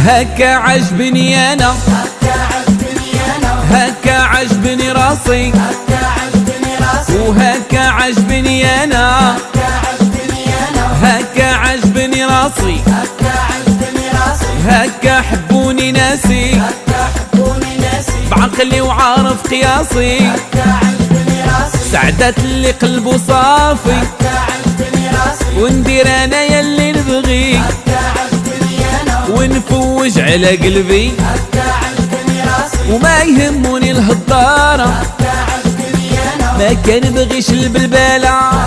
هكا عجبني انا، هكا عجبني راسي، وهكا عجبني انا، هكا عجبني راسي، هكا حبوني ناسي، بعقلي وعارف قياسي، سعدت اللي قلبه صافي، وندير انا يلي نبغي، ونفوج على قلبي، وما يهموني الهضارة، ما كان بغيش البلبالة.